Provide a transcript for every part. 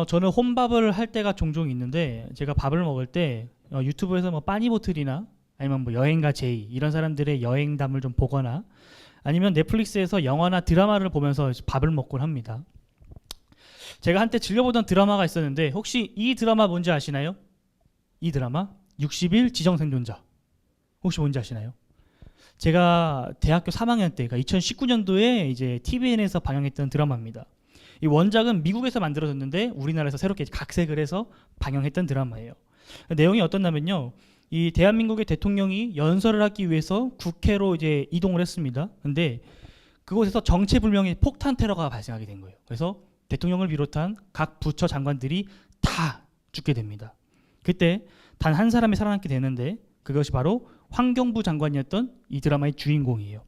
저는 혼밥을 할 때가 종종 있는데 제가 밥을 먹을 때 유튜브에서 뭐 빠니보틀이나 아니면 뭐 여행가 제이 이런 사람들의 여행담을 좀 보거나 아니면 넷플릭스에서 영화나 드라마를 보면서 밥을 먹곤 합니다. 제가 한때 즐겨보던 드라마가 있었는데 혹시 이 드라마 뭔지 아시나요? 이 드라마 60일 지정생존자 혹시 뭔지 아시나요? 제가 대학교 3학년 때, 그러니까 2019년도에 이제 TVN에서 방영했던 드라마입니다. 이 원작은 미국에서 만들어졌는데 우리나라에서 새롭게 각색을 해서 방영했던 드라마예요. 내용이 어떻냐면요, 이 대한민국의 대통령이 연설을 하기 위해서 국회로 이제 이동을 했습니다. 근데 그곳에서 정체불명의 폭탄 테러가 발생하게 된 거예요. 그래서 대통령을 비롯한 각 부처 장관들이 다 죽게 됩니다. 그때 단 한 사람이 살아남게 되는데 그것이 바로 환경부 장관이었던 이 드라마의 주인공이에요.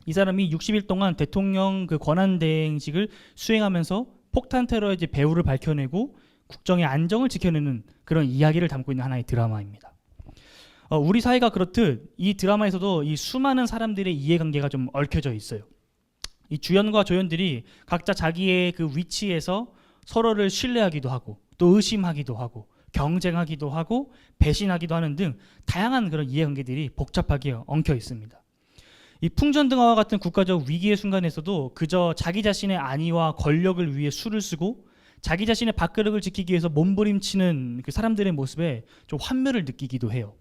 이 사람이 60일 동안 대통령 그 권한대행식을 수행하면서 폭탄 테러의 이제 배후를 밝혀내고 국정의 안정을 지켜내는 그런 이야기를 담고 있는 하나의 드라마입니다. 우리 사회가 그렇듯 이 드라마에서도 이 수많은 사람들의 이해관계가 좀 얽혀져 있어요. 이 주연과 조연들이 각자 자기의 그 위치에서 서로를 신뢰하기도 하고 또 의심하기도 하고 경쟁하기도 하고 배신하기도 하는 등 다양한 그런 이해관계들이 복잡하게 엉켜 있습니다. 이 풍전등화와 같은 국가적 위기의 순간에서도 그저 자기 자신의 안위와 권력을 위해 수를 쓰고 자기 자신의 밥그릇을 지키기 위해서 몸부림치는 그 사람들의 모습에 좀 환멸을 느끼기도 해요.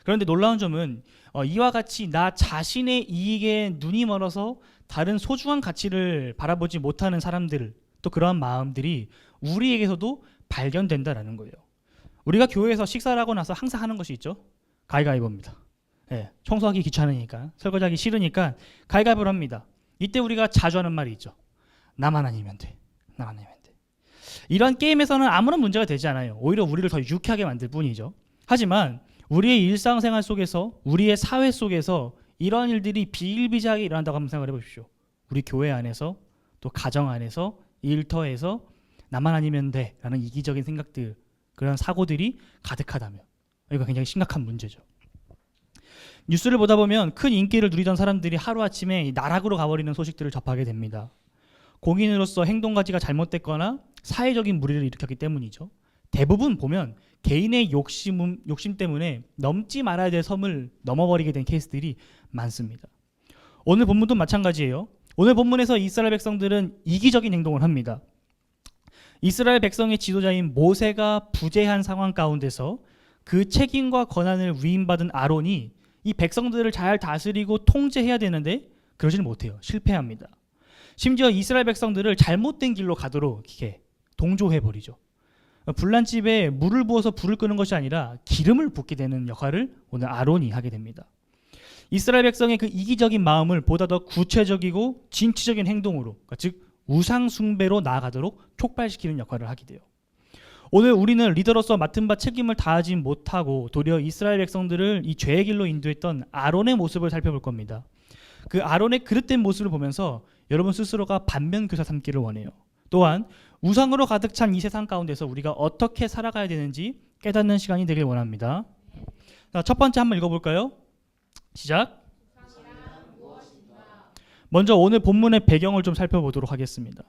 그런데 놀라운 점은 이와 같이 나 자신의 이익에 눈이 멀어서 다른 소중한 가치를 바라보지 못하는 사람들, 또 그러한 마음들이 우리에게서도 발견된다라는 거예요. 우리가 교회에서 식사를 하고 나서 항상 하는 것이 있죠. 가위가위보입니다. 네, 청소하기 귀찮으니까, 설거지하기 싫으니까 가위가위보를 합니다. 이때 우리가 자주 하는 말이 있죠. 나만 아니면 돼. 나만 아니면 돼. 이런 게임에서는 아무런 문제가 되지 않아요. 오히려 우리를 더 유쾌하게 만들 뿐이죠. 하지만 우리의 일상생활 속에서, 우리의 사회 속에서 이런 일들이 비일비재하게 일어난다고 한번 생각을 해보십시오. 우리 교회 안에서, 또 가정 안에서, 일터에서 나만 아니면 돼 라는 이기적인 생각들, 그런 사고들이 가득하다면 이거 굉장히 심각한 문제죠. 뉴스를 보다 보면 큰 인기를 누리던 사람들이 하루아침에 나락으로 가버리는 소식들을 접하게 됩니다. 공인으로서 행동가지가 잘못됐거나 사회적인 무리를 일으켰기 때문이죠. 대부분 보면 개인의 욕심 때문에 넘지 말아야 될 섬을 넘어버리게 된 케이스들이 많습니다. 오늘 본문도 마찬가지예요. 오늘 본문에서 이스라엘 백성들은 이기적인 행동을 합니다. 이스라엘 백성의 지도자인 모세가 부재한 상황 가운데서 그 책임과 권한을 위임받은 아론이 이 백성들을 잘 다스리고 통제해야 되는데 그러지는 못해요. 실패합니다. 심지어 이스라엘 백성들을 잘못된 길로 가도록 이렇게 동조해버리죠. 불난집에 물을 부어서 불을 끄는 것이 아니라 기름을 붓게 되는 역할을 오늘 아론이 하게 됩니다. 이스라엘 백성의 그 이기적인 마음을 보다 더 구체적이고 진취적인 행동으로, 그러니까 즉 우상 숭배로 나아가도록 촉발시키는 역할을 하게 돼요. 오늘 우리는 리더로서 맡은 바 책임을 다하지 못하고 도리어 이스라엘 백성들을 이 죄의 길로 인도했던 아론의 모습을 살펴볼 겁니다. 그 아론의 그릇된 모습을 보면서 여러분 스스로가 반면교사 삼기를 원해요. 또한 우상으로 가득 찬 이 세상 가운데서 우리가 어떻게 살아가야 되는지 깨닫는 시간이 되길 원합니다. 자, 첫 번째 한번 읽어볼까요? 시작. 먼저 오늘 본문의 배경을 좀 살펴보도록 하겠습니다.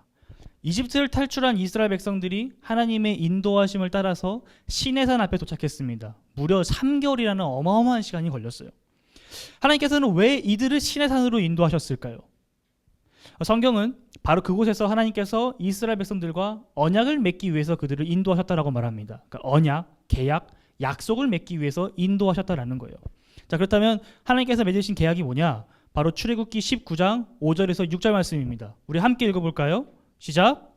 이집트를 탈출한 이스라엘 백성들이 하나님의 인도하심을 따라서 시내산 앞에 도착했습니다. 무려 3개월이라는 어마어마한 시간이 걸렸어요. 하나님께서는 왜 이들을 시내산으로 인도하셨을까요? 성경은 바로 그곳에서 하나님께서 이스라엘 백성들과 언약을 맺기 위해서 그들을 인도하셨다라고 말합니다. 그러니까 언약, 계약, 약속을 맺기 위해서 인도하셨다라는 거예요. 자, 그렇다면 하나님께서 맺으신 계약이 뭐냐? 바로 출애굽기 19장 5절에서 6절 말씀입니다. 우리 함께 읽어볼까요? 시작.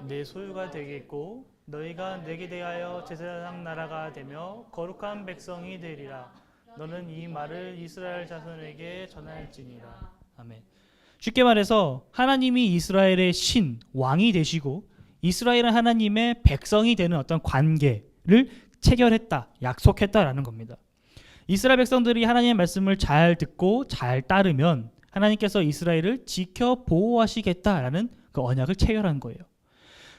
내 소유가 되겠고 너희가 내게 대하여 제사장 나라가 되며 거룩한 백성이 되리라. 너는 이 말을 이스라엘 자손에게 전할지니라. 아멘. 쉽게 말해서 하나님이 이스라엘의 신, 왕이 되시고 이스라엘은 하나님의 백성이 되는 어떤 관계를 체결했다, 약속했다라는 겁니다. 이스라엘 백성들이 하나님의 말씀을 잘 듣고 잘 따르면 하나님께서 이스라엘을 지켜 보호하시겠다라는 그 언약을 체결한 거예요.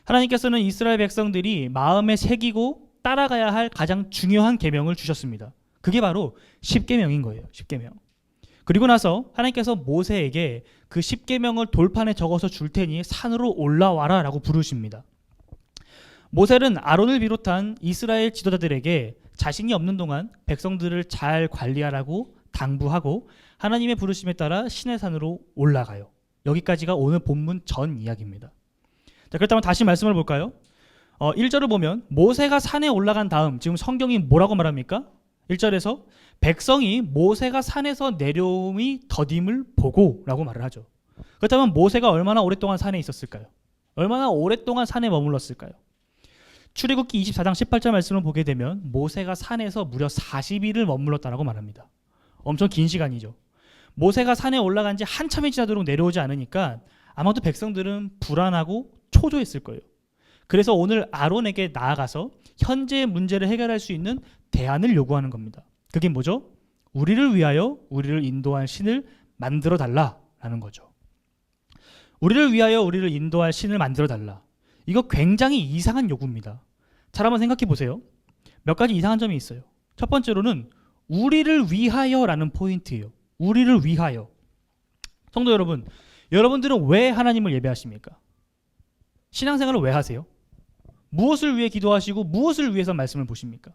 하나님께서는 이스라엘 백성들이 마음에 새기고 따라가야 할 가장 중요한 계명을 주셨습니다. 그게 바로 십계명인 거예요. 십계명. 그리고 나서 하나님께서 모세에게 그 십계명을 돌판에 적어서 줄 테니 산으로 올라와라 라고 부르십니다. 모세는 아론을 비롯한 이스라엘 지도자들에게 자신이 없는 동안 백성들을 잘 관리하라고 당부하고 하나님의 부르심에 따라 시내산으로 올라가요. 여기까지가 오늘 본문 전 이야기입니다. 자, 그렇다면 다시 말씀을 볼까요? 1절을 보면 모세가 산에 올라간 다음 지금 성경이 뭐라고 말합니까? 1절에서 백성이 모세가 산에서 내려옴이 더딤을 보고 라고 말을 하죠. 그렇다면 모세가 얼마나 오랫동안 산에 있었을까요? 얼마나 오랫동안 산에 머물렀을까요? 출애굽기 24장 18절 말씀을 보게 되면 모세가 산에서 무려 40일을 머물렀다라고 말합니다. 엄청 긴 시간이죠. 모세가 산에 올라간 지 한참이 지나도록 내려오지 않으니까 아마도 백성들은 불안하고 초조했을 거예요. 그래서 오늘 아론에게 나아가서 현재의 문제를 해결할 수 있는 대안을 요구하는 겁니다. 그게 뭐죠? 우리를 위하여 우리를 인도할 신을 만들어 달라라는 거죠. 우리를 위하여 우리를 인도할 신을 만들어 달라. 이거 굉장히 이상한 요구입니다. 잘 한번 생각해 보세요. 몇 가지 이상한 점이 있어요. 첫 번째로는 우리를 위하여라는 포인트예요. 우리를 위하여. 성도 여러분, 여러분들은 왜 하나님을 예배하십니까? 신앙생활을 왜 하세요? 무엇을 위해 기도하시고 무엇을 위해서 말씀을 보십니까?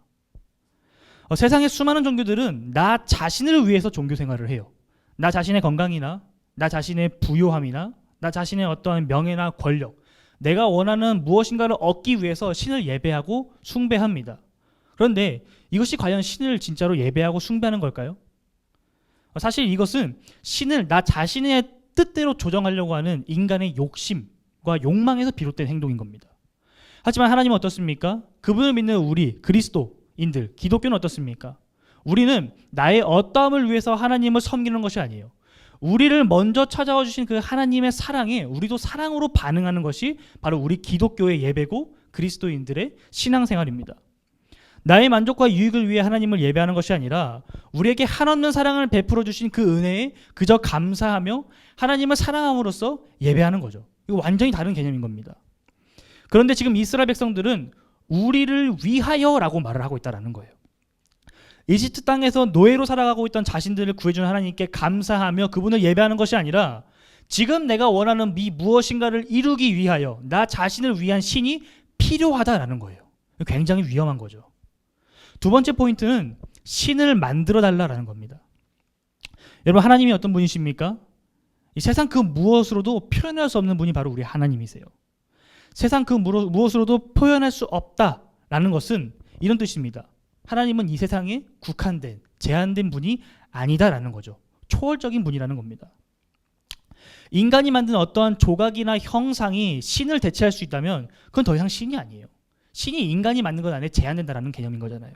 세상의 수많은 종교들은 나 자신을 위해서 종교 생활을 해요. 나 자신의 건강이나 나 자신의 부요함이나 나 자신의 어떠한 명예나 권력, 내가 원하는 무엇인가를 얻기 위해서 신을 예배하고 숭배합니다. 그런데 이것이 과연 신을 진짜로 예배하고 숭배하는 걸까요? 사실 이것은 신을 나 자신의 뜻대로 조정하려고 하는 인간의 욕심과 욕망에서 비롯된 행동인 겁니다. 하지만 하나님은 어떻습니까? 그분을 믿는 우리 그리스도인들, 기독교는 어떻습니까? 우리는 나의 어떠함을 위해서 하나님을 섬기는 것이 아니에요. 우리를 먼저 찾아와 주신 그 하나님의 사랑에 우리도 사랑으로 반응하는 것이 바로 우리 기독교의 예배고 그리스도인들의 신앙생활입니다. 나의 만족과 유익을 위해 하나님을 예배하는 것이 아니라 우리에게 한없는 사랑을 베풀어 주신 그 은혜에 그저 감사하며 하나님을 사랑함으로써 예배하는 거죠. 이거 완전히 다른 개념인 겁니다. 그런데 지금 이스라엘 백성들은 우리를 위하여라고 말을 하고 있다는 거예요. 이집트 땅에서 노예로 살아가고 있던 자신들을 구해준 하나님께 감사하며 그분을 예배하는 것이 아니라 지금 내가 원하는 무엇인가를 이루기 위하여 나 자신을 위한 신이 필요하다라는 거예요. 굉장히 위험한 거죠. 두 번째 포인트는 신을 만들어 달라라는 겁니다. 여러분, 하나님이 어떤 분이십니까? 이 세상 그 무엇으로도 표현할 수 없는 분이 바로 우리 하나님이세요. 세상 그 무엇으로도 표현할 수 없다라는 것은 이런 뜻입니다. 하나님은 이 세상에 국한된, 제한된 분이 아니다라는 거죠. 초월적인 분이라는 겁니다. 인간이 만든 어떠한 조각이나 형상이 신을 대체할 수 있다면 그건 더 이상 신이 아니에요. 신이 인간이 만든 것 안에 제한된다는 개념인 거잖아요.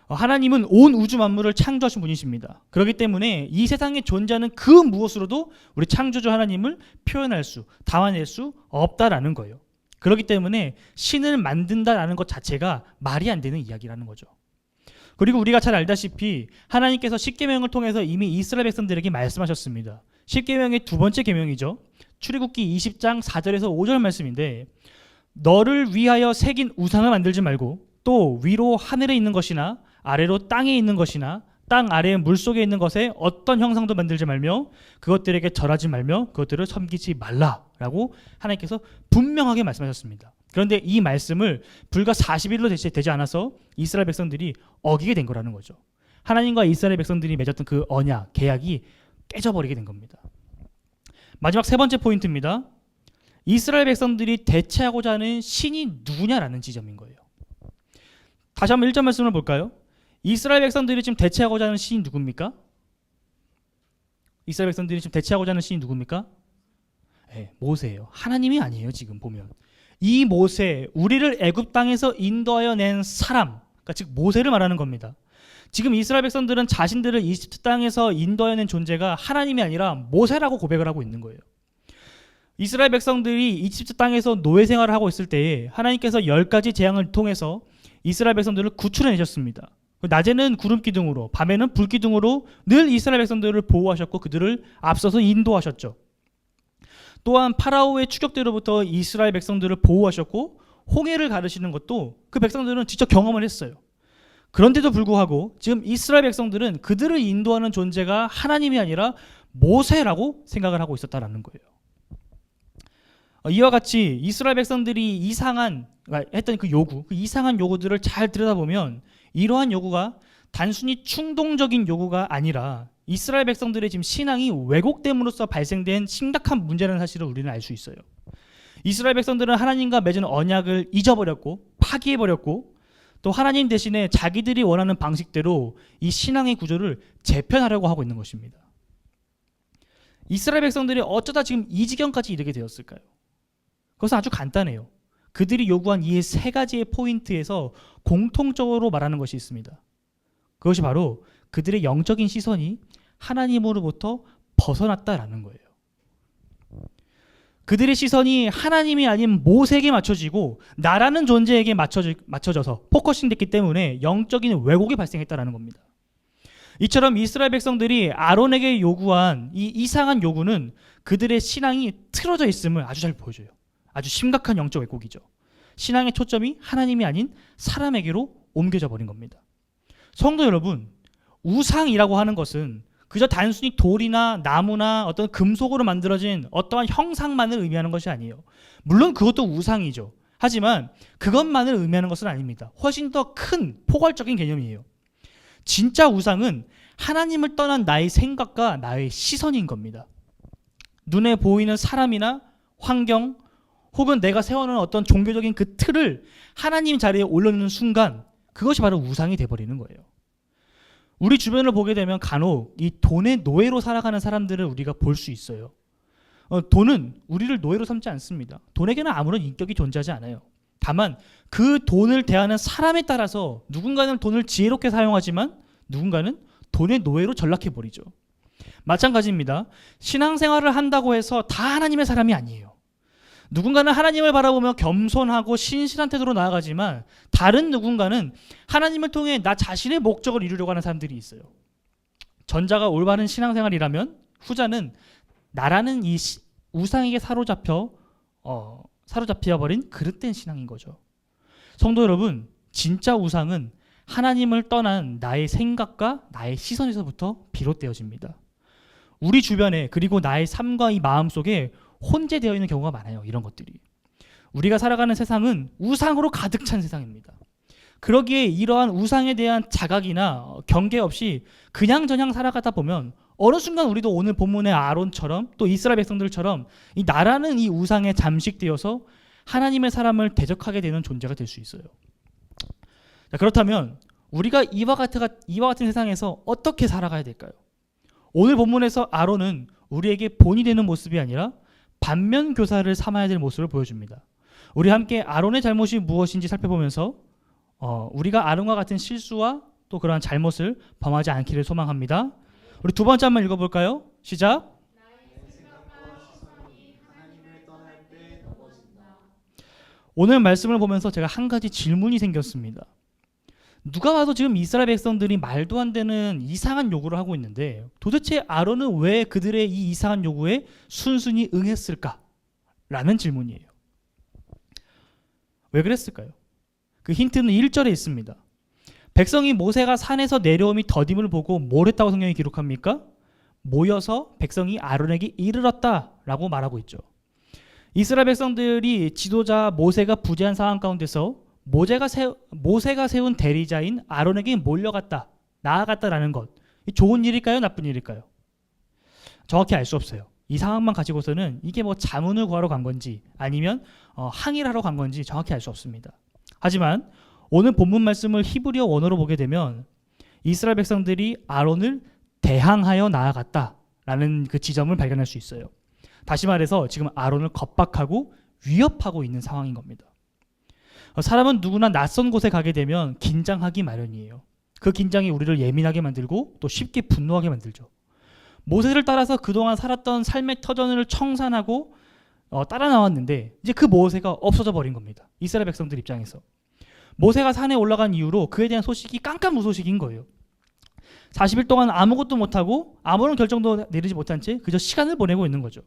하나님은 온 우주 만물을 창조하신 분이십니다. 그렇기 때문에 이 세상에 존재하는 그 무엇으로도 우리 창조주 하나님을 표현할 수, 담아낼 수 없다라는 거예요. 그렇기 때문에 신을 만든다라는 것 자체가 말이 안 되는 이야기라는 거죠. 그리고 우리가 잘 알다시피 하나님께서 십계명을 통해서 이미 이스라엘 백성들에게 말씀하셨습니다. 십계명의 두 번째 계명이죠. 출애굽기 20장 4절에서 5절 말씀인데 너를 위하여 새긴 우상을 만들지 말고 또 위로 하늘에 있는 것이나 아래로 땅에 있는 것이나 땅 아래의 물속에 있는 것에 어떤 형상도 만들지 말며 그것들에게 절하지 말며 그것들을 섬기지 말라라고 하나님께서 분명하게 말씀하셨습니다. 그런데 이 말씀을 불과 40일로 되지 않아서 이스라엘 백성들이 어기게 된 거라는 거죠. 하나님과 이스라엘 백성들이 맺었던 그 언약, 계약이 깨져버리게 된 겁니다. 마지막 세 번째 포인트입니다. 이스라엘 백성들이 대체하고자 하는 신이 누구냐라는 지점인 거예요. 다시 한번 1절 말씀을 볼까요? 이스라엘 백성들이 지금 대체하고자 하는 신이 누굽니까? 이스라엘 백성들이 지금 대체하고자 하는 신이 누굽니까? 네, 모세예요. 하나님이 아니에요. 지금 보면 이 모세, 우리를 애굽 땅에서 인도하여 낸 사람, 그러니까 즉 모세를 말하는 겁니다. 지금 이스라엘 백성들은 자신들을 이집트 땅에서 인도하여 낸 존재가 하나님이 아니라 모세라고 고백을 하고 있는 거예요. 이스라엘 백성들이 이집트 땅에서 노예 생활을 하고 있을 때에 하나님께서 10가지 재앙을 통해서 이스라엘 백성들을 구출해내셨습니다. 낮에는 구름 기둥으로, 밤에는 불 기둥으로 늘 이스라엘 백성들을 보호하셨고 그들을 앞서서 인도하셨죠. 또한 파라오의 추격대로부터 이스라엘 백성들을 보호하셨고 홍해를 가르시는 것도 그 백성들은 직접 경험을 했어요. 그런데도 불구하고 지금 이스라엘 백성들은 그들을 인도하는 존재가 하나님이 아니라 모세라고 생각을 하고 있었다라는 거예요. 이와 같이 이스라엘 백성들이 했던 그 요구, 그 이상한 요구들을 잘 들여다보면 이러한 요구가 단순히 충동적인 요구가 아니라 이스라엘 백성들의 지금 신앙이 왜곡됨으로써 발생된 심각한 문제라는 사실을 우리는 알 수 있어요. 이스라엘 백성들은 하나님과 맺은 언약을 잊어버렸고 파기해버렸고 또 하나님 대신에 자기들이 원하는 방식대로 이 신앙의 구조를 재편하려고 하고 있는 것입니다. 이스라엘 백성들이 어쩌다 지금 이 지경까지 이르게 되었을까요? 그것은 아주 간단해요. 그들이 요구한 이 세 가지의 포인트에서 공통적으로 말하는 것이 있습니다. 그것이 바로 그들의 영적인 시선이 하나님으로부터 벗어났다라는 거예요. 그들의 시선이 하나님이 아닌 모세에게 맞춰지고 나라는 존재에게 맞춰져서 포커싱 됐기 때문에 영적인 왜곡이 발생했다라는 겁니다. 이처럼 이스라엘 백성들이 아론에게 요구한 이 이상한 요구는 그들의 신앙이 틀어져 있음을 아주 잘 보여줘요. 아주 심각한 영적 왜곡이죠. 신앙의 초점이 하나님이 아닌 사람에게로 옮겨져 버린 겁니다. 성도 여러분, 우상이라고 하는 것은 그저 단순히 돌이나 나무나 어떤 금속으로 만들어진 어떠한 형상만을 의미하는 것이 아니에요. 물론 그것도 우상이죠. 하지만 그것만을 의미하는 것은 아닙니다. 훨씬 더 큰 포괄적인 개념이에요. 진짜 우상은 하나님을 떠난 나의 생각과 나의 시선인 겁니다. 눈에 보이는 사람이나 환경 혹은 내가 세워놓은 어떤 종교적인 그 틀을 하나님 자리에 올려놓는 순간 그것이 바로 우상이 돼버리는 거예요. 우리 주변을 보게 되면 간혹 이 돈의 노예로 살아가는 사람들을 우리가 볼 수 있어요. 돈은 우리를 노예로 삼지 않습니다. 돈에게는 아무런 인격이 존재하지 않아요. 다만 그 돈을 대하는 사람에 따라서 누군가는 돈을 지혜롭게 사용하지만 누군가는 돈의 노예로 전락해버리죠. 마찬가지입니다. 신앙생활을 한다고 해서 다 하나님의 사람이 아니에요. 누군가는 하나님을 바라보며 겸손하고 신실한 태도로 나아가지만 다른 누군가는 하나님을 통해 나 자신의 목적을 이루려고 하는 사람들이 있어요. 전자가 올바른 신앙생활이라면 후자는 나라는 이 우상에게 사로잡혀버린 그릇된 신앙인 거죠. 성도 여러분, 진짜 우상은 하나님을 떠난 나의 생각과 나의 시선에서부터 비롯되어집니다. 우리 주변에 그리고 나의 삶과 이 마음 속에 혼재되어 있는 경우가 많아요. 이런 것들이. 우리가 살아가는 세상은 우상으로 가득 찬 세상입니다. 그러기에 이러한 우상에 대한 자각이나 경계 없이 그냥저냥 살아가다 보면 어느 순간 우리도 오늘 본문의 아론처럼 또 이스라엘 백성들처럼 이 나라는 이 우상에 잠식되어서 하나님의 사람을 대적하게 되는 존재가 될 수 있어요. 자, 그렇다면 우리가 이와 같은 세상에서 어떻게 살아가야 될까요? 오늘 본문에서 아론은 우리에게 본이 되는 모습이 아니라 반면 교사를 삼아야 될 모습을 보여줍니다. 우리 함께 아론의 잘못이 무엇인지 살펴보면서 우리가 아론과 같은 실수와 또 그러한 잘못을 범하지 않기를 소망합니다. 우리 두 번째 한번 읽어볼까요? 시작. 오늘 말씀을 보면서 제가 한 가지 질문이 생겼습니다. 누가 봐도 지금 이스라엘 백성들이 말도 안 되는 이상한 요구를 하고 있는데 도대체 아론은 왜 그들의 이 이상한 요구에 순순히 응했을까? 라는 질문이에요. 왜 그랬을까요? 그 힌트는 1절에 있습니다. 백성이 모세가 산에서 내려옴이 더딤을 보고 뭘 했다고 성경이 기록합니까? 모여서 백성이 아론에게 이르렀다라고 말하고 있죠. 이스라엘 백성들이 지도자 모세가 부재한 상황 가운데서 모세가 세운 대리자인 아론에게 나아갔다라는 것, 좋은 일일까요? 나쁜 일일까요? 정확히 알 수 없어요. 이 상황만 가지고서는 이게 뭐 자문을 구하러 간 건지 아니면 항의를 하러 간 건지 정확히 알 수 없습니다. 하지만 오늘 본문 말씀을 히브리어 원어로 보게 되면 이스라엘 백성들이 아론을 대항하여 나아갔다라는 그 지점을 발견할 수 있어요. 다시 말해서 지금 아론을 겁박하고 위협하고 있는 상황인 겁니다. 사람은 누구나 낯선 곳에 가게 되면 긴장하기 마련이에요. 그 긴장이 우리를 예민하게 만들고 또 쉽게 분노하게 만들죠. 모세를 따라서 그동안 살았던 삶의 터전을 청산하고 따라 나왔는데 이제 그 모세가 없어져 버린 겁니다. 이스라엘 백성들 입장에서. 모세가 산에 올라간 이후로 그에 대한 소식이 깜깜무소식인 거예요. 40일 동안 아무것도 못하고 아무런 결정도 내리지 못한 채 그저 시간을 보내고 있는 거죠.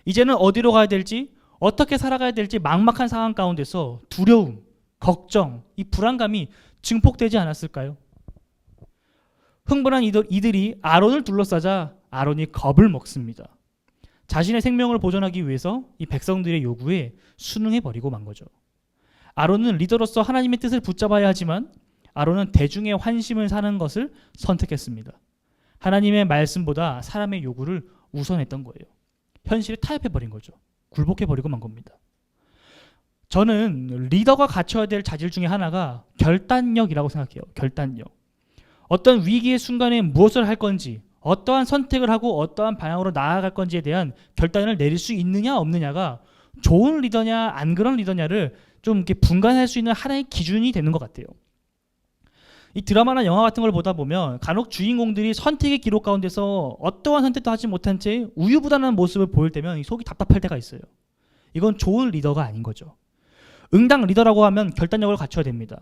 이제는 어디로 가야 될지 어떻게 살아가야 될지 막막한 상황 가운데서 두려움, 걱정, 이 불안감이 증폭되지 않았을까요? 흥분한 이들이 아론을 둘러싸자 아론이 겁을 먹습니다. 자신의 생명을 보존하기 위해서 이 백성들의 요구에 순응해버리고 만 거죠. 아론은 리더로서 하나님의 뜻을 붙잡아야 하지만 아론은 대중의 환심을 사는 것을 선택했습니다. 하나님의 말씀보다 사람의 요구를 우선했던 거예요. 현실에 타협해버린 거죠. 굴복해버리고 만 겁니다. 저는 리더가 갖춰야 될 자질 중에 하나가 결단력이라고 생각해요. 결단력. 어떤 위기의 순간에 무엇을 할 건지, 어떠한 선택을 하고 어떠한 방향으로 나아갈 건지에 대한 결단을 내릴 수 있느냐 없느냐가 좋은 리더냐 안 그런 리더냐를 좀 이렇게 분간할 수 있는 하나의 기준이 되는 것 같아요. 이 드라마나 영화 같은 걸 보다 보면 간혹 주인공들이 선택의 기록 가운데서 어떠한 선택도 하지 못한 채 우유부단한 모습을 보일 때면 속이 답답할 때가 있어요. 이건 좋은 리더가 아닌 거죠. 응당 리더라고 하면 결단력을 갖춰야 됩니다.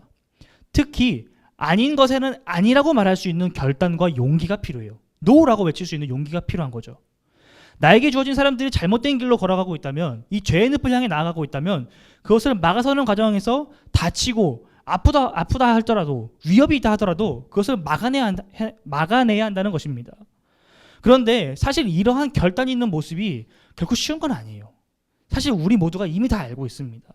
특히 아닌 것에는 아니라고 말할 수 있는 결단과 용기가 필요해요. 노라고 외칠 수 있는 용기가 필요한 거죠. 나에게 주어진 사람들이 잘못된 길로 걸어가고 있다면, 이 죄의 늪을 향해 나아가고 있다면 그것을 막아서는 과정에서 다치고 아프다 할더라도, 위협이 있다 하더라도 그것을 막아내야 한다는 것입니다. 그런데 사실 이러한 결단이 있는 모습이 결코 쉬운 건 아니에요. 사실 우리 모두가 이미 다 알고 있습니다.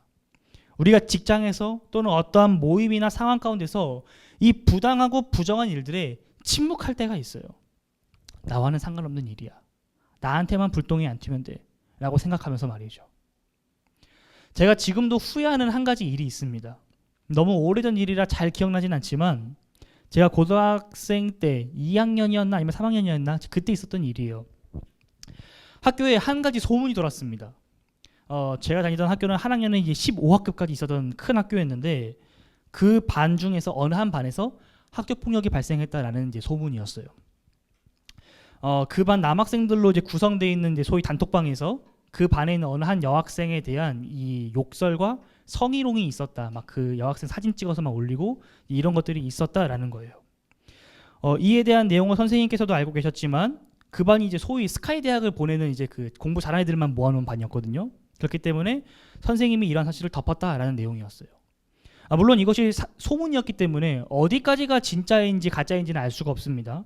우리가 직장에서 또는 어떠한 모임이나 상황 가운데서 이 부당하고 부정한 일들에 침묵할 때가 있어요. 나와는 상관없는 일이야. 나한테만 불똥이 안 튀면 돼. 라고 생각하면서 말이죠. 제가 지금도 후회하는 한 가지 일이 있습니다. 너무 오래전 일이라 잘 기억나진 않지만 제가 고등학생 때 2학년이었나 아니면 3학년이었나 그때 있었던 일이에요. 학교에 한 가지 소문이 돌았습니다. 제가 다니던 학교는 한 학년에 이제 15학급까지 있었던 큰 학교였는데 그 반 중에서 어느 한 반에서 학교 폭력이 발생했다라는 이제 소문이었어요. 그 반 남학생들로 이제 구성되어 있는 이제 소위 단톡방에서 그 반에 있는 어느 한 여학생에 대한 이 욕설과 성희롱이 있었다. 막 그 여학생 사진 찍어서 막 올리고 이런 것들이 있었다라는 거예요. 이에 대한 내용을 선생님께서도 알고 계셨지만 그 반이 이제 소위 스카이 대학을 보내는 이제 그 공부 잘하는 애들만 모아놓은 반이었거든요. 그렇기 때문에 선생님이 이런 사실을 덮었다라는 내용이었어요. 물론 이것이 소문이었기 때문에 어디까지가 진짜인지 가짜인지는 알 수가 없습니다.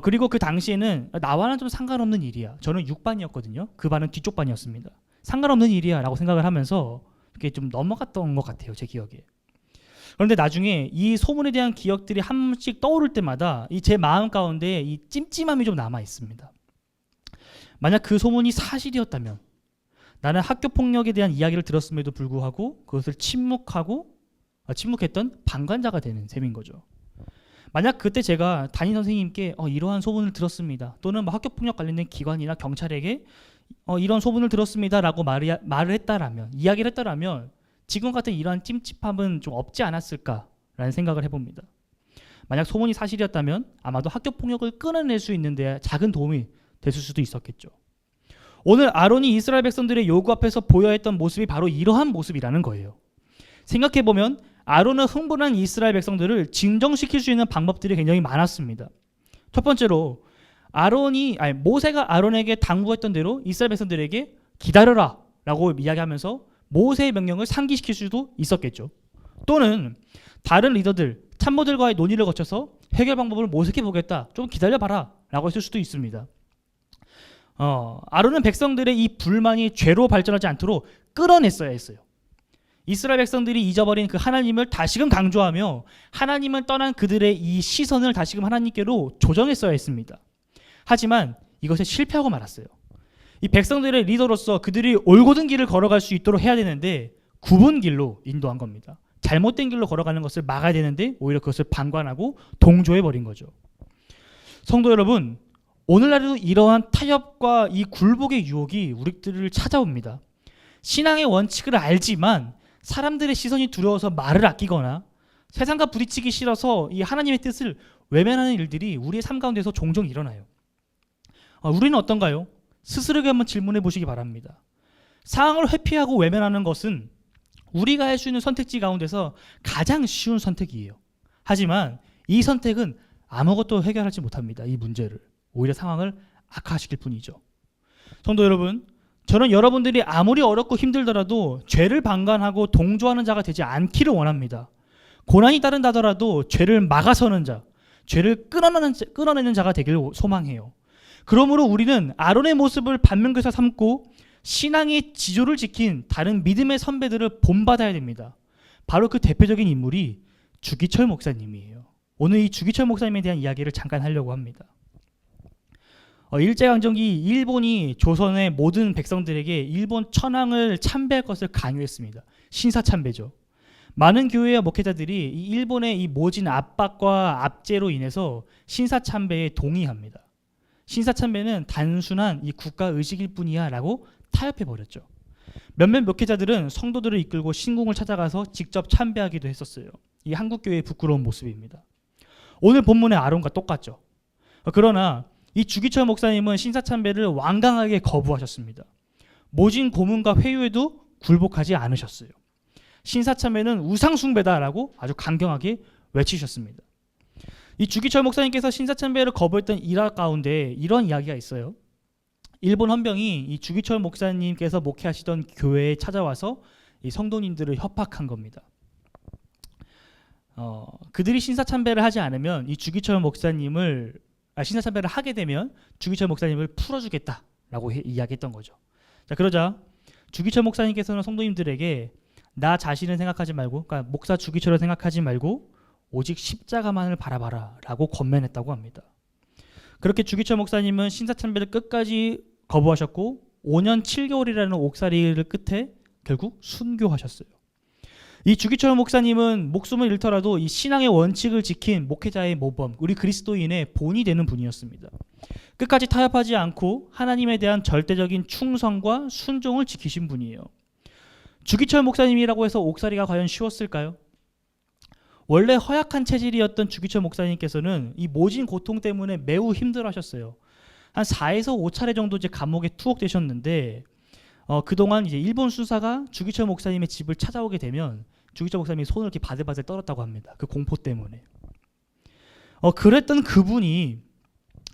그리고 그 당시에는 나와는 좀 상관없는 일이야. 저는 6반이었거든요. 그 반은 뒤쪽 반이었습니다. 상관없는 일이야 라고 생각을 하면서 이렇게 좀 넘어갔던 것 같아요. 제 기억에. 그런데 나중에 이 소문에 대한 기억들이 한 번씩 떠오를 때마다 이 제 마음 가운데 이 찜찜함이 좀 남아 있습니다. 만약 그 소문이 사실이었다면 나는 학교 폭력에 대한 이야기를 들었음에도 불구하고 그것을 침묵했던 방관자가 되는 셈인 거죠. 만약 그때 제가 담임 선생님께 이러한 소문을 들었습니다. 또는 뭐 학교 폭력 관련된 기관이나 경찰에게 이런 소문을 들었습니다라고 말을 했다라면, 이야기를 했다라면 지금 같은 이러한 찜찜함은 좀 없지 않았을까라는 생각을 해봅니다. 만약 소문이 사실이었다면 아마도 학교 폭력을 끊어낼 수 있는데 작은 도움이 됐을 수도 있었겠죠. 오늘 아론이 이스라엘 백성들의 요구 앞에서 보여야 했던 모습이 바로 이러한 모습이라는 거예요. 생각해보면 아론은 흥분한 이스라엘 백성들을 진정시킬 수 있는 방법들이 굉장히 많았습니다. 첫 번째로 모세가 아론에게 당부했던 대로 이스라엘 백성들에게 기다려라 라고 이야기하면서 모세의 명령을 상기시킬 수도 있었겠죠. 또는 다른 리더들, 참모들과의 논의를 거쳐서 해결 방법을 모색해 보겠다, 좀 기다려봐라 라고 했을 수도 있습니다. 아론은 백성들의 이 불만이 죄로 발전하지 않도록 끌어냈어야 했어요. 이스라엘 백성들이 잊어버린 그 하나님을 다시금 강조하며 하나님을 떠난 그들의 이 시선을 다시금 하나님께로 조정했어야 했습니다. 하지만 이것에 실패하고 말았어요. 이 백성들의 리더로서 그들이 올곧은 길을 걸어갈 수 있도록 해야 되는데 굽은 길로 인도한 겁니다. 잘못된 길로 걸어가는 것을 막아야 되는데 오히려 그것을 방관하고 동조해버린 거죠. 성도 여러분, 오늘날에도 이러한 타협과 이 굴복의 유혹이 우리들을 찾아옵니다. 신앙의 원칙을 알지만 사람들의 시선이 두려워서 말을 아끼거나 세상과 부딪히기 싫어서 이 하나님의 뜻을 외면하는 일들이 우리의 삶 가운데서 종종 일어나요. 우리는 어떤가요? 스스로에게 한번 질문해 보시기 바랍니다. 상황을 회피하고 외면하는 것은 우리가 할 수 있는 선택지 가운데서 가장 쉬운 선택이에요. 하지만 이 선택은 아무것도 해결하지 못합니다. 이 문제를. 오히려 상황을 악화시킬 뿐이죠. 성도 여러분, 저는 여러분들이 아무리 어렵고 힘들더라도 죄를 방관하고 동조하는 자가 되지 않기를 원합니다. 고난이 따른다 하더라도 죄를 막아서는 자, 죄를 끊어내는 자가 되길 소망해요. 그러므로 우리는 아론의 모습을 반면교사 삼고 신앙의 지조를 지킨 다른 믿음의 선배들을 본받아야 됩니다. 바로 그 대표적인 인물이 주기철 목사님이에요. 오늘 이 주기철 목사님에 대한 이야기를 잠깐 하려고 합니다. 일제강점기 일본이 조선의 모든 백성들에게 일본 천황을 참배할 것을 강요했습니다. 신사참배죠. 많은 교회와 목회자들이 이 일본의 이 모진 압박과 압제로 인해서 신사참배에 동의합니다. 신사참배는 단순한 이 국가 의식일 뿐이야 라고 타협해버렸죠. 몇몇 목회자들은 성도들을 이끌고 신궁을 찾아가서 직접 참배하기도 했었어요. 이 한국교회의 부끄러운 모습입니다. 오늘 본문의 아론과 똑같죠. 그러나 이 주기철 목사님은 신사참배를 완강하게 거부하셨습니다. 모진 고문과 회유에도 굴복하지 않으셨어요. 신사참배는 우상숭배다라고 아주 강경하게 외치셨습니다. 이 주기철 목사님께서 신사참배를 거부했던 일화 가운데 이런 이야기가 있어요. 일본 헌병이 이 주기철 목사님께서 목회하시던 교회에 찾아와서 이 성도님들을 협박한 겁니다. 그들이 신사참배를 하지 않으면 이 주기철 목사님을 신사참배를 하게 되면 주기철 목사님을 풀어주겠다라고 이야기했던 거죠. 자, 그러자 주기철 목사님께서는 성도님들에게 나 자신을 생각하지 말고, 그러니까 목사 주기철을 생각하지 말고 오직 십자가만을 바라봐라 라고 권면했다고 합니다. 그렇게 주기철 목사님은 신사참배를 끝까지 거부하셨고 5년 7개월이라는 옥살이를 끝에 결국 순교하셨어요. 이 주기철 목사님은 목숨을 잃더라도 이 신앙의 원칙을 지킨 목회자의 모범, 우리 그리스도인의 본이 되는 분이었습니다. 끝까지 타협하지 않고 하나님에 대한 절대적인 충성과 순종을 지키신 분이에요. 주기철 목사님이라고 해서 옥살이가 과연 쉬웠을까요? 원래 허약한 체질이었던 주기철 목사님께서는 이 모진 고통 때문에 매우 힘들어하셨어요. 한 4에서 5차례 정도 이제 감옥에 투옥되셨는데 그동안 이제 일본 수사가 주기철 목사님의 집을 찾아오게 되면 주기철 목사님이 손을 이렇게 바들바들 떨었다고 합니다. 그 공포 때문에. 그랬던 그분이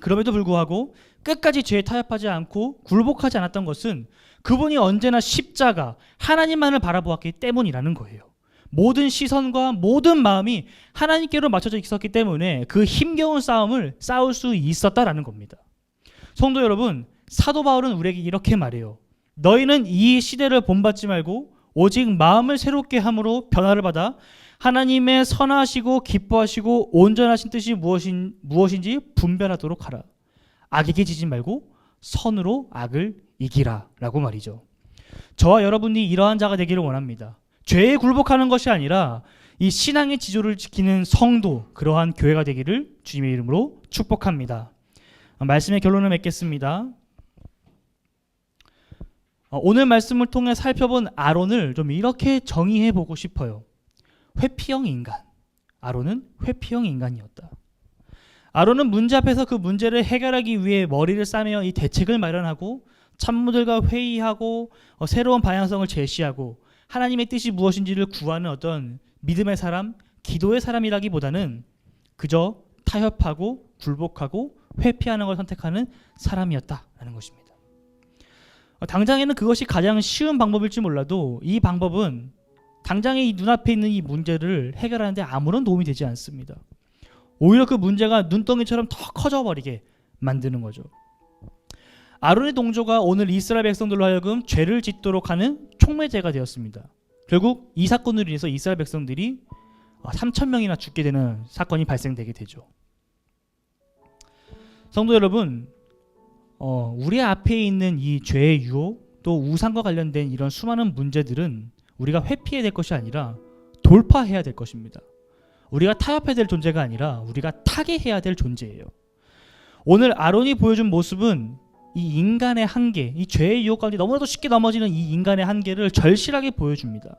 그럼에도 불구하고 끝까지 죄에 타협하지 않고 굴복하지 않았던 것은 그분이 언제나 십자가, 하나님만을 바라보았기 때문이라는 거예요. 모든 시선과 모든 마음이 하나님께로 맞춰져 있었기 때문에 그 힘겨운 싸움을 싸울 수 있었다라는 겁니다. 성도 여러분, 사도 바울은 우리에게 이렇게 말해요. 너희는 이 시대를 본받지 말고 오직 마음을 새롭게 함으로 변화를 받아 하나님의 선하시고 기뻐하시고 온전하신 뜻이 무엇인지 분별하도록 하라. 악에게 지지 말고 선으로 악을 이기라 라고 말이죠. 저와 여러분이 이러한 자가 되기를 원합니다. 죄에 굴복하는 것이 아니라 이 신앙의 지조를 지키는 성도, 그러한 교회가 되기를 주님의 이름으로 축복합니다. 말씀의 결론을 맺겠습니다. 오늘 말씀을 통해 살펴본 아론을 좀 이렇게 정의해 보고 싶어요. 회피형 인간. 아론은 회피형 인간이었다. 아론은 문제 앞에서 그 문제를 해결하기 위해 머리를 싸매어 이 대책을 마련하고 참모들과 회의하고 새로운 방향성을 제시하고 하나님의 뜻이 무엇인지를 구하는 어떤 믿음의 사람, 기도의 사람이라기보다는 그저 타협하고 굴복하고 회피하는 걸 선택하는 사람이었다라는 것입니다. 당장에는 그것이 가장 쉬운 방법일지 몰라도 이 방법은 당장에 이 눈앞에 있는 이 문제를 해결하는 데 아무런 도움이 되지 않습니다. 오히려 그 문제가 눈덩이처럼 더 커져버리게 만드는 거죠. 아론의 동조가 오늘 이스라엘 백성들로 하여금 죄를 짓도록 하는 촉매제가 되었습니다. 결국 이 사건으로 인해서 이스라엘 백성들이 3,000명이나 죽게 되는 사건이 발생되게 되죠. 성도 여러분, 우리 앞에 있는 이 죄의 유혹, 또 우상과 관련된 이런 수많은 문제들은 우리가 회피해야 될 것이 아니라 돌파해야 될 것입니다. 우리가 타협해야 될 존재가 아니라 우리가 타개해야 될 존재예요. 오늘 아론이 보여준 모습은 이 인간의 한계, 이 죄의 유혹 가운데 너무나도 쉽게 넘어지는 이 인간의 한계를 절실하게 보여줍니다.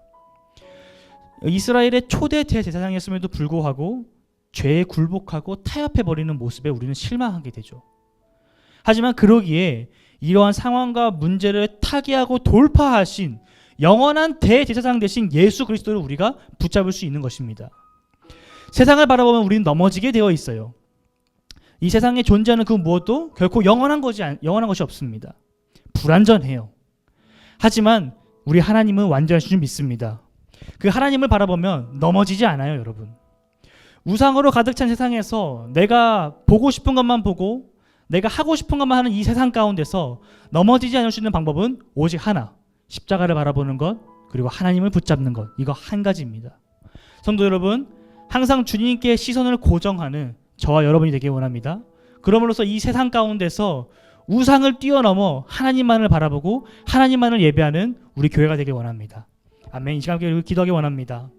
이스라엘의 초대 대제사장이었음에도 불구하고 죄에 굴복하고 타협해버리는 모습에 우리는 실망하게 되죠. 하지만 그러기에 이러한 상황과 문제를 타개하고 돌파하신 영원한 대제사장 되신 예수 그리스도를 우리가 붙잡을 수 있는 것입니다. 세상을 바라보면 우리는 넘어지게 되어 있어요. 이 세상에 존재하는 그 무엇도 결코 영원한 것이 없습니다. 불완전해요. 하지만 우리 하나님은 완전하신 줄 믿습니다. 그 하나님을 바라보면 넘어지지 않아요, 여러분. 우상으로 가득 찬 세상에서 내가 보고 싶은 것만 보고 내가 하고 싶은 것만 하는 이 세상 가운데서 넘어지지 않을 수 있는 방법은 오직 하나, 십자가를 바라보는 것, 그리고 하나님을 붙잡는 것, 이거 한 가지입니다. 성도 여러분, 항상 주님께 시선을 고정하는 저와 여러분이 되길 원합니다. 그럼으로써 이 세상 가운데서 우상을 뛰어넘어 하나님만을 바라보고 하나님만을 예배하는 우리 교회가 되길 원합니다. 아멘. 이 시간 함께 기도하기 원합니다.